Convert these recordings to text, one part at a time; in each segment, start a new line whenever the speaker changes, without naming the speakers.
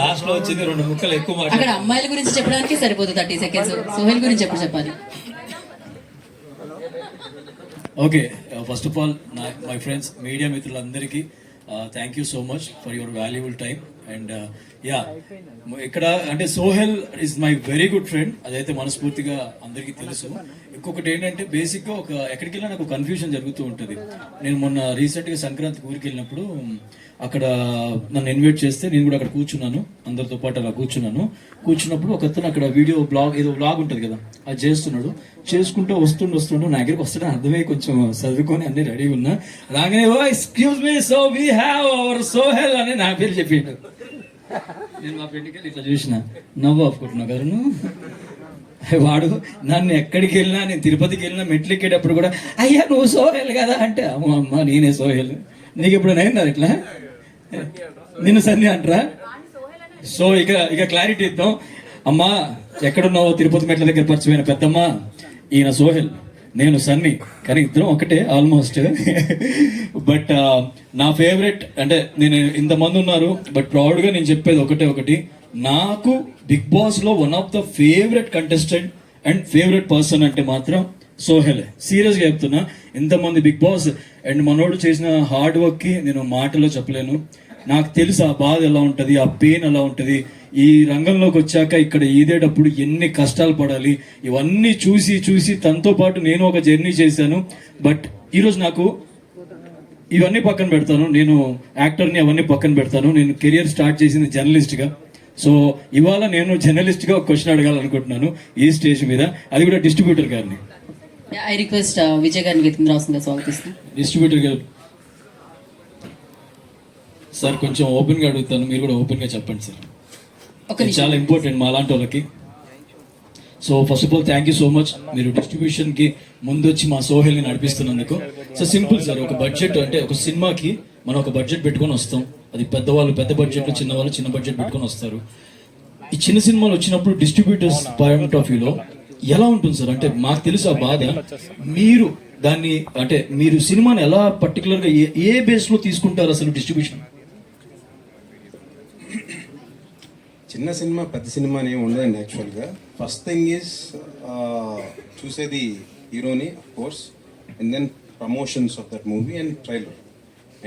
Last లో వచ్చింది 2 ముక్కలు ఎక్కువ మాట.
అక్కడ అమ్మాయిల గురించి చెప్పడానికి సరిపోతుంది 30 సెకండ్స్. సోహెల్ గురించి ఎప్పుడు చెప్పాలి?
Okay, first of all my friends, media మిత్రులందరికీ thank you so much for your valuable time. And yeah, ఇక్కడ అంటే Sohel is my very good friend, అదైతే మనస్ఫూర్తిగా అందరికీ తెలుసు. ఇంకొకటి ఏంటంటే బేసిక్గా ఎక్కడికి వెళ్ళినా నాకు కన్ఫ్యూజన్ జరుగుతూ ఉంటుంది. నేను మొన్న రీసెంట్గా సంక్రాంతి ఊరికి వెళ్ళినప్పుడు అక్కడ నన్ను ఇన్వైట్ చేస్తే నేను కూడా అక్కడ కూర్చున్నాను, అందరితో పాటు అలా కూర్చున్నప్పుడు ఒక అతను అక్కడ వీడియో ఏదో బ్లాగ్ ఉంటుంది కదా, అది చేస్తున్నాడు. చేసుకుంటూ వస్తుండు నా దగ్గరికి వస్తాడు, అర్థమై కొంచెం చదువుకొని అన్ని రెడీ ఉన్నా. రాగానే oh excuse me, so we have our Sohel అని నా పేరు చెప్పిండు. నేను మా ఫ్రెండ్కి వెళ్ళి ఇట్లా చూసిన, నవ్వు ఆపుకుంటున్నా కదా నువ్వు. వాడు నన్ను ఎక్కడికి వెళ్ళినా, నేను తిరుపతికి వెళ్ళినా మెట్లు ఎక్కేటప్పుడు కూడా అయ్యా నువ్వు సోహెల్ కదా అంటే, అమ్మ నేనే సోహెల్. నీకు ఎప్పుడైనా అయిందా ఇట్లా? నిన్ను సన్ని అంటారా? సో ఇక క్లారిటీ ఇద్దాం. అమ్మా ఎక్కడున్నావో తిరుపతి మెట్ల దగ్గర పరిచయమైన పెద్దమ్మ, ఈయన సోహెల్, నేను సన్ని, కానీ ఇద్దరం ఒకటే ఆల్మోస్ట్. బట్ నా ఫేవరెట్ అంటే నేను ఇంతమంది ఉన్నారు, బట్ ప్రౌడ్గా నేను చెప్పేది ఒకటి, నాకు బిగ్ బాస్ లో one of the favourite contestant and favourite person అంటే మాత్రం సోహెల్. సీరియస్గా చెప్తున్నా, ఇంతమంది బిగ్ బాస్ అండ్ మనోడు చేసిన హార్డ్ వర్క్కి నేను మాటలో చెప్పలేను. నాకు తెలుసు ఆ బాధ ఎలా ఉంటుంది, ఆ పెయిన్ ఎలా ఉంటుంది. ఈ రంగంలోకి వచ్చాక ఇక్కడ ఈదేటప్పుడు ఎన్ని కష్టాలు పడాలి, ఇవన్నీ చూసి తనతో పాటు నేను ఒక జర్నీ చేశాను. బట్ ఈరోజు నాకు ఇవన్నీ పక్కన పెడతాను, నేను యాక్టర్ని అవన్నీ పక్కన పెడతాను. నేను కెరియర్ స్టార్ట్ చేసింది జర్నలిస్ట్గా. సో ఇవాళ నేను జర్నలిస్ట్గా ఒక క్వశ్చన్ అడగాలనుకుంటున్నాను ఈ స్టేజ్ మీద, అది కూడా డిస్ట్రిబ్యూటర్ గారిని.
ఐ రిక్వెస్ట్ విజయ్ గారిని గీతం రాస్తుందిగా స్వాగతిస్తాను.
డిస్ట్రిబ్యూటర్ గారు సార్, కొంచెం ఓపెన్గా అడుగుతాను, మీరు కూడా ఓపెన్గా చెప్పండి సార్. ఇది చాలా ఇంపార్టెంట్ మా లాంటి వాళ్ళకి. So first of all thank you so much, మీరు డిస్ట్రిబ్యూషన్కి ముందు వచ్చి మా సోహెల్ని నడిపిస్తున్నందుకు. సో సింపుల్ సార్, ఒక బడ్జెట్ అంటే ఒక సినిమాకి మనం ఒక బడ్జెట్ పెట్టుకొని వస్తాం. అది పెద్దవాళ్ళు పెద్ద బడ్జెట్లో, చిన్నవాళ్ళు చిన్న బడ్జెట్ పెట్టుకొని వస్తారు. ఈ చిన్న సినిమాలు వచ్చినప్పుడు డిస్ట్రిబ్యూటర్స్ పాయింట్ ఆఫ్ వ్యూలో ఎలా ఉంటుంది సార్? అంటే మాకు తెలుసు ఆ బాధ. మీరు దాన్ని అంటే మీరు సినిమాని ఎలా పర్టికులర్గా ఏ బేస్లో తీసుకుంటారు అసలు డిస్ట్రిబ్యూషన్?
చిన్న సినిమా పెద్ద సినిమా అని ఏమి ఉండదండి. యాక్చువల్గా ఫస్ట్ థింగ్ ఈజ్ చూసేది హీరోని of course, and then promotions of that movie and trailer.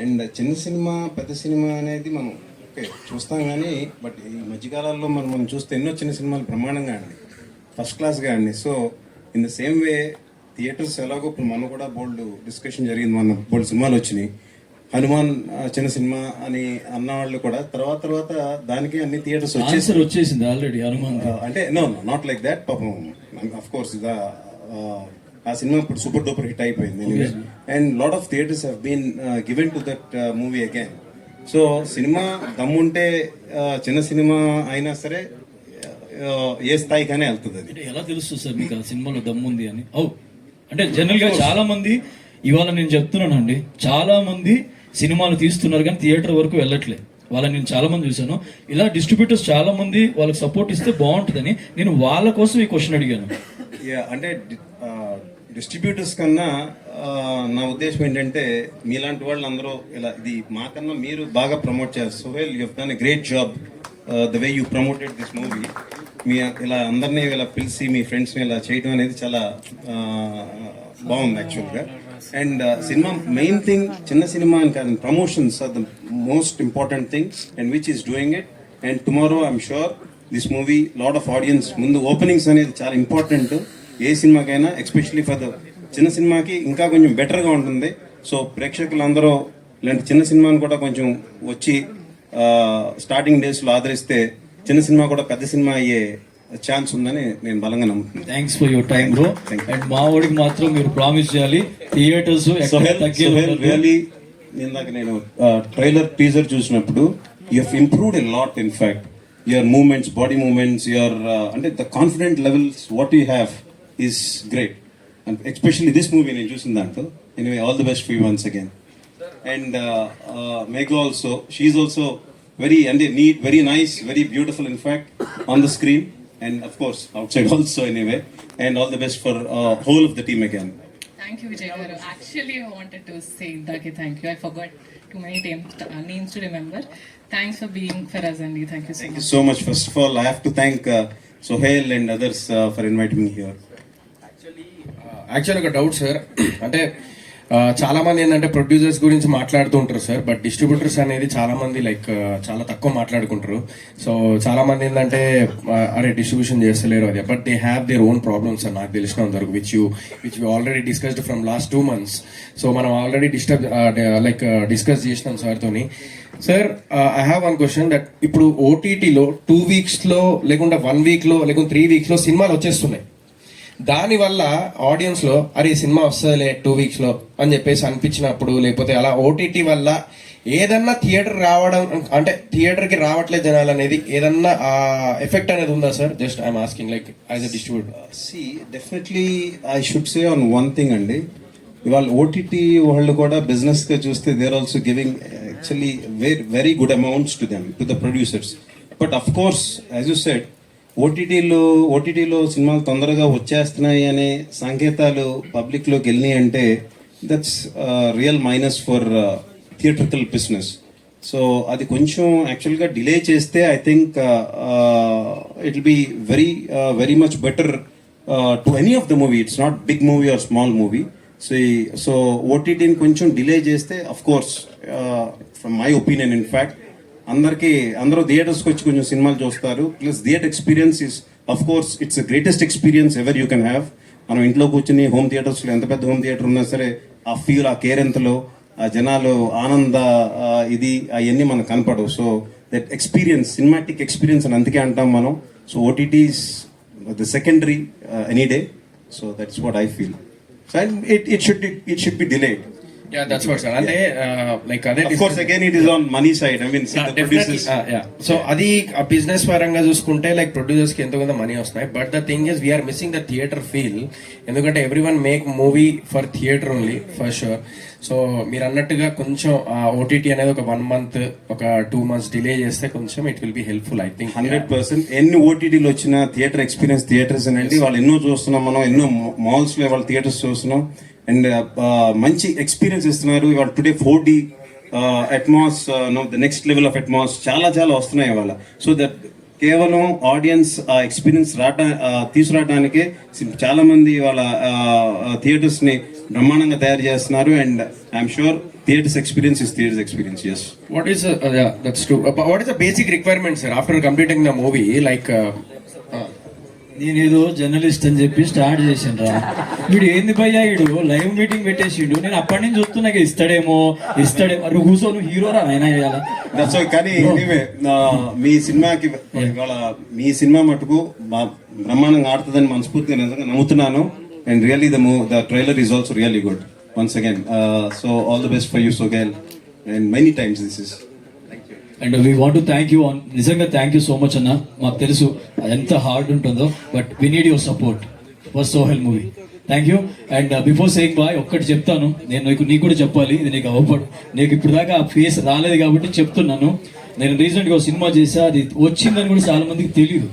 And చిన్న సినిమా పెద్ద సినిమా అనేది మనం ఓకే చూస్తాం కానీ, బట్ ఈ మధ్యకాలాల్లో మనం చూస్తే ఎన్నో చిన్న సినిమాలు బ్రహ్మాండంగా అండి, ఫస్ట్ క్లాస్గా అండి. So in the same way theatres ఎలాగో ఇప్పుడు మనం కూడా బోల్డ్ డిస్కషన్ జరిగింది, మన బోల్డ్ సినిమాలు వచ్చినాయి. హనుమాన్ చిన్న సినిమా అని అన్నవాళ్ళు కూడా తర్వాత దానికి అన్ని థియేటర్స్
వచ్చేసింది ఆల్రెడీ హనుమాన్.
అంటే నో నాట్ లైక్ దాట్. పాపం అఫ్ కోర్స్ ఆ సినిమా ఇప్పుడు సూపర్ డూపర్ హిట్ అయిపోయింది. And lot of theatres have been given to that movie again. So సినిమా దమ్ముంటే చిన్న సినిమా అయినా సరే ఏ స్థాయిగానే వెళ్తుంది. అది
ఎలా తెలుస్తుంది సార్ మీకు ఆ సినిమాలో దమ్ముంది అని? అంటే జనరల్ గా చాలా మంది, ఇవాళ నేను చెప్తున్నానండి, చాలా మంది సినిమాలు తీస్తున్నారు కానీ థియేటర్ వరకు వెళ్ళట్లేదు. వాళ్ళని నేను చాలా మంది చూశాను. ఇలా డిస్ట్రిబ్యూటర్స్ చాలా మంది వాళ్ళకి సపోర్ట్ ఇస్తే బాగుంటుందని నేను వాళ్ళ కోసం ఈ క్వశ్చన్ అడిగాను.
అంటే డిస్ట్రిబ్యూటర్స్ కన్నా నా ఉద్దేశం ఏంటంటే, మీలాంటి వాళ్ళు అందరూ ఇలా ఇది మాకన్నా మీరు బాగా ప్రమోట్ చేస్తారు. Sohel, you have done a great job the way you promoted this movie. మీ ఇలా అందరినీ ఇలా పిలిచి మీ ఫ్రెండ్స్ని ఇలా చేయడం అనేది చాలా బాగుంది యాక్చువల్గా. అండ్ సినిమా మెయిన్ థింగ్, చిన్న సినిమా అని కాదు, promotions are the most important thing and which is doing it. And tomorrow I'm sure this movie lot of audience. ముందు ఓపెనింగ్స్ అనేది చాలా ఇంపార్టెంట్ ఏ సినిమాకైనా, ఎస్పెషల్లీ ఫర్ ద చిన్న సినిమాకి ఇంకా కొంచెం బెటర్గా ఉంటుంది. సో ప్రేక్షకులందరూ ఇలాంటి చిన్న సినిమాని కూడా కొంచెం వచ్చి స్టార్టింగ్ డేస్లో ఆదరిస్తే చిన్న సినిమా కూడా పెద్ద సినిమా అయ్యే ఛాన్స్ ఉందని నేను బలంగా నమ్ముతున్నాను.
Thanks for your time bro. And మా వాడికి మాత్రం మీరు ప్రామిస్ చేయాలి, థియేటర్స్
రియల్లీ. ఇందాక నేను ట్రైలర్ టీజర్ చూసినప్పుడు you have improved a lot. In fact your moments, body moments, your అంటే the confident levels what you have is great. And especially this movie నేను చూసిన దాంట్లో. Anyway, all the best for you once again. And Megha also, she's also very neat, very nice, very beautiful in fact on the screen and of course outside also anyway. And all the best for whole of the team again.
Thank you, Vijay garu. Actually I wanted to say Indaki thank you, I forgot.
too many names to remember. Thanks for being for us, Andy. Thank you so
Thank
much.
you so much. First of all, I have to thank Sohail and others for inviting me here.
Actual ఒక doubt sir అంటే చాలా మంది ఏంటంటే producers గురించి మాట్లాడుతూ ఉంటారు sir, but distributors అనేది చాలా మంది లైక్ చాలా తక్కువ మాట్లాడుకుంటారు. సో చాలా మంది ఏంటంటే అరే డిస్ట్రిబ్యూషన్ చేస్తలేరు అది, but they have their own problems sir నాకు తెలిసినంత వరకు, which you already discussed from last 2 months. So మనం ఆల్రెడీ డిస్కస్ చేసినాం సార్తోని. Sir I have one question that ఇప్పుడు ఓటీటీలో 2 weeksలో లేకుంటే 1 weekలో లేకుంటే 3 weeksలో సినిమాలు వచ్చేస్తున్నాయి. దానివల్ల ఆడియన్స్ లో అరే ఈ సినిమా వస్తుందిలే 2 weeksలో అని చెప్పేసి అనిపించినప్పుడు, లేకపోతే అలా ఓటీటీ వల్ల ఏదన్నా థియేటర్ రావడం అంటే థియేటర్కి రావట్లేదు జనాలు అనేది ఏదన్నా ఎఫెక్ట్ అనేది ఉందా sir? Just I'm asking like as a distributor.
See, definitely I should say on one thing అండి, ఇవాళ ఓటీటీ వాళ్ళు కూడా బిజినెస్ గా చూస్తే they are also giving actually very good amounts to them, to the producers. But of course as you said ఓటీటీలో సినిమాలు తొందరగా వచ్చేస్తున్నాయి అనే సంకేతాలు పబ్లిక్లోకి వెళ్ళినాయి అంటే that's real minus for theatrical business. So అది కొంచెం యాక్చువల్గా డిలే చేస్తే I think it will be very much better to any of the movie. It's not big movie or small movie. So ఓటీటీని కొంచెం డిలే చేస్తే of course from my opinion in fact అందరూ థియేటర్స్కి వచ్చి కొంచెం సినిమాలు చూస్తారు. Plus theatre experience is of course it's the greatest experience ever you can have. మనం ఇంట్లో కూర్చుని హోమ్ థియేటర్స్లో ఎంత పెద్ద హోమ్ థియేటర్ ఉన్నా సరే ఆ ఫీల్, ఆ కేర్ ఎంతలో, ఆ జనాలు ఆనంద ఇది అవన్నీ మనకు కనపడవు. So that experience, cinematic experience అని అందుకే అంటాం మనం. So OTTs the secondary any day. So that's what I feel. So it should be delayed.
Yeah, that's what sir. అంటే లైక్ అదే
Of course, again, it is on money side. I mean, see, the producers.
So అది బిజినెస్ పరంగా చూసుకుంటే like producers కి ఎంతో కొంత money వస్తున్నాయి, but the thing is we're missing the theatre feel. ఎందుకంటే every make movie for theatre only for sure. So మీరు అన్నట్టుగా కొంచెం ఓటీటీ అనేది ఒక 1 month ఒక 2 months డిలే చేస్తే కొంచెం it will be helpful I think.
100%. ఎన్ని ఓటీటీలు వచ్చినా థియేటర్ ఎక్స్పీరియన్స్ థియేటర్స్ అండి, వాళ్ళు ఎన్నో చూస్తున్నాం మనం, ఎన్నో మాల్స్ లో వాళ్ళ థియేటర్స్ చూస్తున్నాం అండ్ మంచి ఎక్స్పీరియన్స్ ఇస్తున్నారు. ఇవాళ today 4D Atmos, the next level of Atmos చాలా వస్తున్నాయి ఇవాళ. సో దట్ కేవలం ఆడియన్స్ ఆ ఎక్స్పీరియన్స్ తీసుకురావడానికే చాలా మంది వాళ్ళ థియేటర్స్ ని బ్రహ్మాండంగా తయారు చేస్తున్నారు. And I'm sure theatres experience is theatres experience. Yes,
what is that's true. What is the basic requirement sir after completing the movie? Like
నేనేదో జర్నలిస్ట్ అని చెప్పి స్టార్ట్ చేసిండ్రా, వీడు ఏంది భయ్యా వీడు లైవ్ మీటింగ్ పెట్టేసిండు. నేను అప్పటి నుంచి చూస్తున్నా ఇస్తాడేమో నువ్వు కూర్చో, నువ్వు హీరోరా అయినా చేయాలా.
కానీ మీ సినిమాకి ఇవాళ మీ సినిమా మటుకు బ్రహ్మాండంగా ఆడుతుందని మనస్ఫూర్తిగా నిజంగా నమ్ముతున్నాను. And really the trailer is also really good once again. So all the best for you Sohel and many times this is.
And we want to thank you నిజంగా థ్యాంక్ యూ సో మచ్ అన్న. మాకు తెలుసు అది ఎంత hard ఉంటుందో, but we need your support for Sohel movie. Thank you. And before saying bye ఒక్కటి చెప్తాను, నేను నీకు కూడా చెప్పాలి, ఇది నీకు అవ్వపడు, నీకు ఇప్పుడు దాకా ఆ ఫేస్ రాలేదు కాబట్టి చెప్తున్నాను. నేను రీసెంట్గా ఒక సినిమా చేశా, అది వచ్చిందని కూడా చాలా మందికి తెలియదు.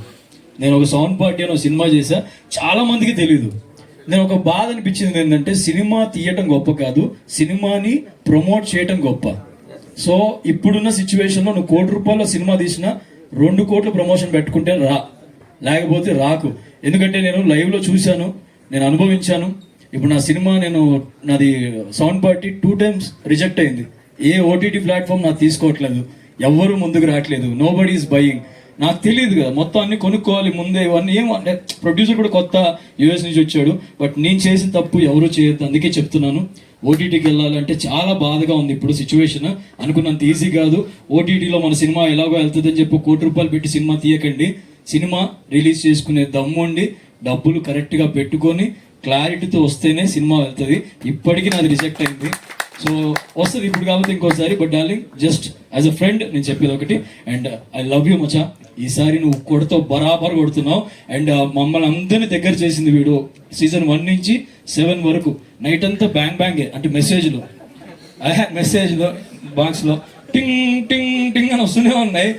నేను ఒక సౌండ్ పార్టీ అని ఒక సినిమా చేశా, చాలా మందికి తెలియదు. నేను ఒక బాధ అనిపించింది ఏంటంటే సినిమా తీయటం గొప్ప కాదు, సినిమాని ప్రమోట్ చేయటం గొప్ప. సో ఇప్పుడున్న సిచ్యువేషన్లో నువ్వు 1 కోటి రూపాయల సినిమా తీసినా 2 కోట్ల ప్రమోషన్ పెట్టుకుంటే లేకపోతే రాకు. ఎందుకంటే నేను లైవ్లో చూశాను, నేను అనుభవించాను. ఇప్పుడు నా సినిమా నాది సౌండ్ పార్టీ 2 times రిజెక్ట్ అయింది. ఏ ఓటీటీ ప్లాట్ఫామ్ నాకు తీసుకోవట్లేదు, ఎవ్వరూ ముందుకు రావట్లేదు, నో బడీ ఈస్ బయింగ్. నాకు తెలియదు కదా, మొత్తం అన్ని కొనుక్కోవాలి ముందే, ఇవన్నీ ఏమంటే ప్రొడ్యూసర్ కూడా కొత్త యూఎస్ నుంచి వచ్చాడు. బట్ నేను చేసిన తప్పు ఎవరు చేయొద్దు, అందుకే చెప్తున్నాను. ఓటీటీకి వెళ్ళాలంటే చాలా బాధగా ఉంది ఇప్పుడు సిచ్యువేషన్. అనుకున్నంత ఈజీ కాదు. ఓటీటీలో మన సినిమా ఎలాగో వెళ్తుందని చెప్పి 1 కోటి రూపాయలు పెట్టి సినిమా తీయకండి. సినిమా రిలీజ్ చేసుకునే దమ్ముండి డబ్బులు కరెక్ట్గా పెట్టుకొని క్లారిటీతో వస్తేనే సినిమా వెళ్తుంది. ఇప్పటికీ నాది రిజెక్ట్ అయింది. సో వస్తుంది ఇప్పుడు కాబట్టి ఇంకోసారి. But darling, just as a friend నేను చెప్పేది ఒకటి, అండ్ ఐ లవ్ యూ మచా. ఈసారి నువ్వు కొడతావు, బరాబర్ కొడుతున్నావు. అండ్ మమ్మల్ని అందరినీ దగ్గర చేసింది వీడు. season 1 నుంచి 7 వరకు నైట్ అంతా బ్యాంగే, అంటే మెసేజ్లో బాక్స్లో టింగ్ టింగ్ టింగ్ అని వస్తూనే ఉన్నాయి.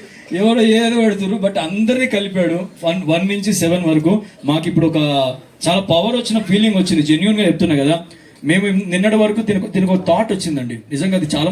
ఎవరో ఏదో పెడుతున్నారు, బట్ అందరినీ కలిపాడు 1 నుంచి 7 వరకు. మాకు ఇప్పుడు ఒక చాలా పవర్ వచ్చిన ఫీలింగ్ వచ్చింది, జెన్యున్గా చెప్తున్నా కదా. మేము నిన్నటి వరకు తినకు థాట్ వచ్చిందండి, నిజంగా అది చాలా